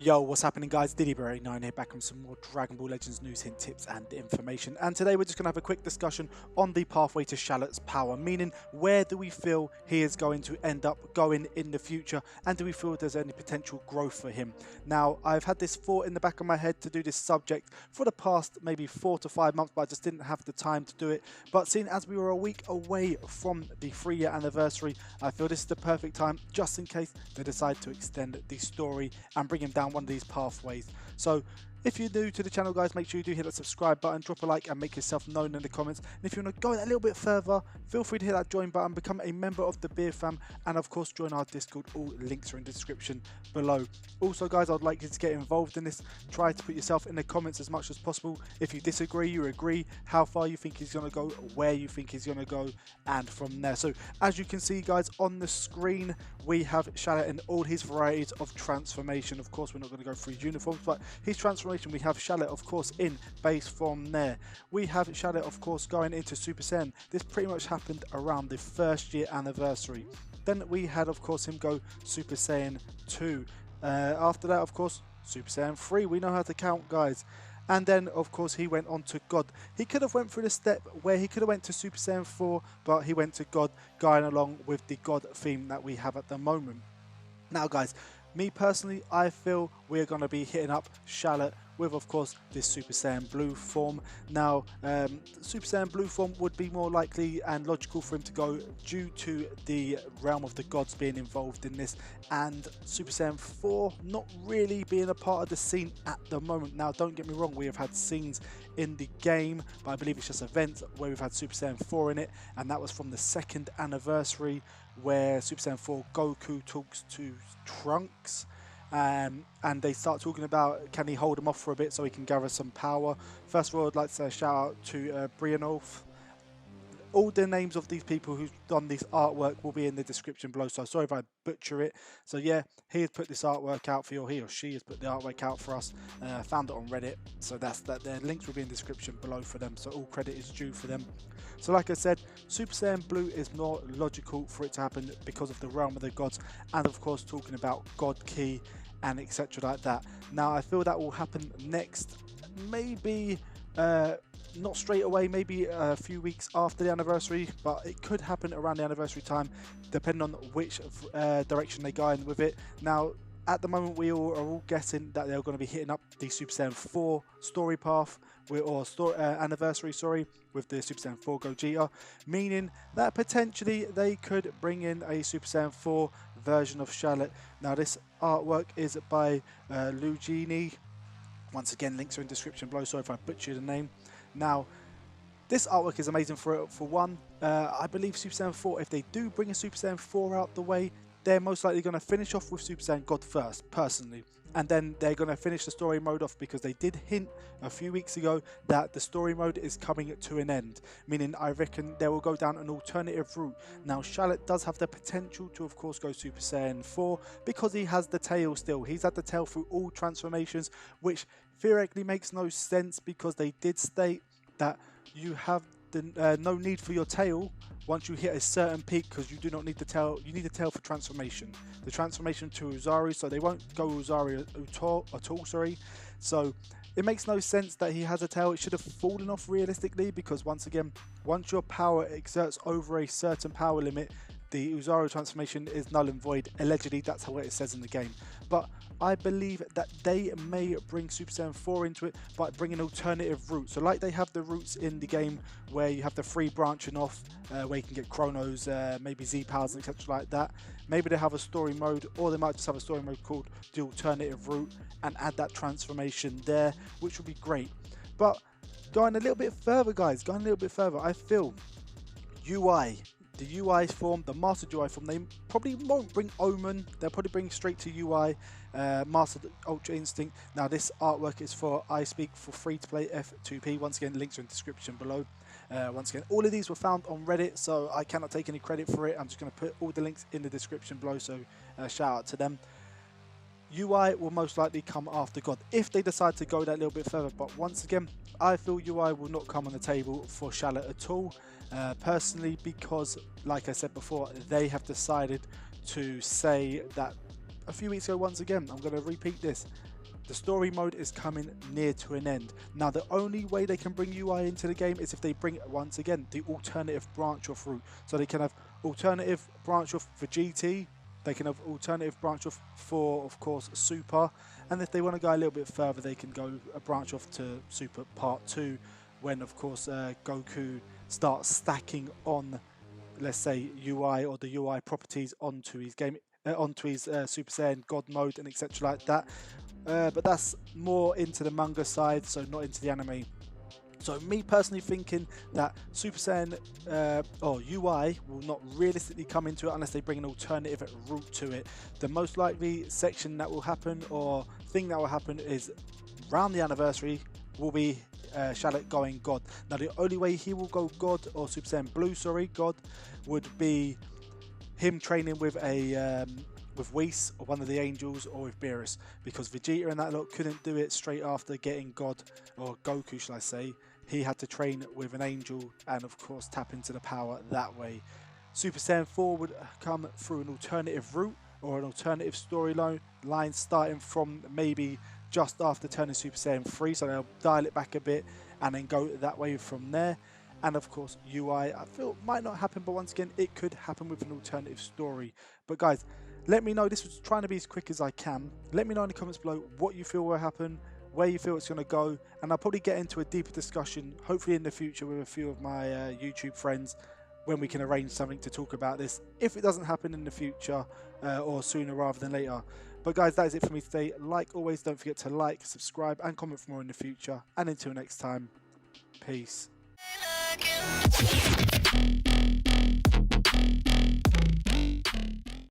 Yo, what's happening guys? Diddyberry9 here, back with some more Dragon Ball Legends news, hint, tips and information. And today we're just going to have a quick discussion on the pathway to Shallot's power, meaning where do we feel he is going to end up going in the future, and do we feel there's any potential growth for him? Now, I've had this thought in the back of my head to do this subject for the past maybe 4 to 5 months, but I just didn't have the time to do it. But seeing as we were a week away from the 3-year anniversary, I feel this is the perfect time just in case they decide to extend the story and bring him down one of these pathways. So if you're new to the channel guys, make sure you do hit that subscribe button, drop a like and make yourself known in the comments. And if you want to go a little bit further, feel free to hit that join button, become a member of the Beer Fam, and of course join our Discord. All links are in the description below. Also guys, I'd like you to get involved in this. Try to put yourself in the comments as much as possible. If you disagree, you agree, how far you think he's going to go, where you think he's going to go, and from there. So as you can see guys on the screen, we have Shallot in all his varieties of transformation. Of course we're not going to go through uniforms, but his transformation, we have Shallot of course in base form there. We have Shallot of course going into Super Saiyan. This pretty much happened around the 1st year anniversary. Then we had of course him go Super Saiyan 2. After that of course Super Saiyan 3. We know how to count guys. And then of course he went on to God. He could have went through the step where he could have went to Super Saiyan 4, but he went to God, going along with the God theme that we have at the moment. Now guys, me personally, I feel we're going to be hitting up Shallot with of course this Super Saiyan Blue form. Now Super Saiyan Blue form would be more likely and logical for him to go due to the realm of the gods being involved in this, and Super Saiyan 4 not really being a part of the scene at the moment. Now don't get me wrong, we have had scenes in the game, but I believe it's just events where we've had Super Saiyan 4 in it, and that was from the 2nd anniversary where Super Saiyan 4 Goku talks to Trunks. And they start talking about can he hold him off for a bit so he can gather some power. First of all, I'd like to say a shout out to Brianolf. All the names of these people who've done this artwork will be in the description below, so sorry if I butcher it. So yeah, he has put this artwork out for you, or he or she has put the artwork out for us. Found it on Reddit, so that's that. Their links will be in the description below for them, so all credit is due for them. So like I said, Super Saiyan Blue is more logical for it to happen because of the realm of the gods, and of course talking about God Key and etc like that. Now I feel that will happen next, maybe not straight away, maybe a few weeks after the anniversary, but it could happen around the anniversary time depending on which direction they go in with it. Now at the moment we all are all guessing that they're going to be hitting up the Super Saiyan 4 story path anniversary, sorry, with the Super Saiyan 4 Gogeta, meaning that potentially they could bring in a Super Saiyan 4 version of Shallot. Now this artwork is by Lugini. Once again, links are in the description below, sorry if I butcher the name. Now this artwork is amazing for one. I believe Super Saiyan 4, if they do bring a Super Saiyan 4 out the way, they're most likely going to finish off with Super Saiyan God first, personally. And then they're going to finish the story mode off, because they did hint a few weeks ago that the story mode is coming to an end. Meaning I reckon they will go down an alternative route. Now Shallot does have the potential to of course go Super Saiyan 4 because he has the tail still. He's had the tail through all transformations, which theoretically makes no sense because they did state that you have no need for your tail once you hit a certain peak, because you do not need the tail. You need the tail for transformation, the transformation to Uzaru, so they won't go Uzaru at all, sorry. So it makes no sense that he has a tail. It should have fallen off realistically, because once again, once your power exerts over a certain power limit, the Uzaru transformation is null and void. Allegedly, that's how it says in the game. But I believe that they may bring Super Saiyan 4 into it, but bring an alternative route. So like they have the routes in the game where you have the free branching off, where you can get Chronos, maybe Z powers and etc like that. Maybe they have a story mode, or they might just have a story mode called the alternative route and add that transformation there, which would be great. But going a little bit further guys, going a little bit further, I feel UI, the UI form, the Master UI form, they probably won't bring Omen, they'll probably bring straight to UI, Master Ultra Instinct. Now this artwork is for I Speak for free to play F2P. Once again, links are in the description below. Once again, all of these were found on Reddit, so I cannot take any credit for it. I'm just going to put all the links in the description below, so shout out to them. UI will most likely come after God if they decide to go that little bit further, but once again I feel UI will not come on the table for Shallot at all, personally, because like I said before, they have decided to say that a few weeks ago. Once again, I'm going to repeat this, the story mode is coming near to an end. Now, the only way they can bring UI into the game is if they bring, once again, the alternative branch off route. So they can have alternative branch off for GT, they can have alternative branch off for, of course, Super, and if they want to go a little bit further, they can go a branch off to Super Part 2, when, of course, Goku starts stacking on, let's say, UI or the UI properties onto his game, onto his Super Saiyan God mode and etc. like that. But that's more into the manga side, so not into the anime. So me personally thinking that Super Saiyan or UI will not realistically come into it unless they bring an alternative route to it. The most likely section that will happen, or thing that will happen, is around the anniversary will be Shallot going God. Now the only way he will go God, or Super Saiyan Blue, sorry, God, would be him training with a with Whis or one of the angels, or with Beerus, because Vegeta and that lot couldn't do it straight after getting God, or Goku shall I say. He had to train with an angel and of course tap into the power that way. Super Saiyan 4 would come through an alternative route or an alternative storyline starting from maybe just after turning Super Saiyan 3, so they'll dial it back a bit and then go that way from there. And of course UI, I feel might not happen, but once again it could happen with an alternative story. But guys, let me know, this was trying to be as quick as I can. Let me know in the comments below what you feel will happen, where you feel it's going to go, and I'll probably get into a deeper discussion, hopefully in the future, with a few of my YouTube friends, when we can arrange something to talk about this, if it doesn't happen in the future, or sooner rather than later. But guys, that is it for me today. Like always, don't forget to like, subscribe, and comment for more in the future. And until next time, peace.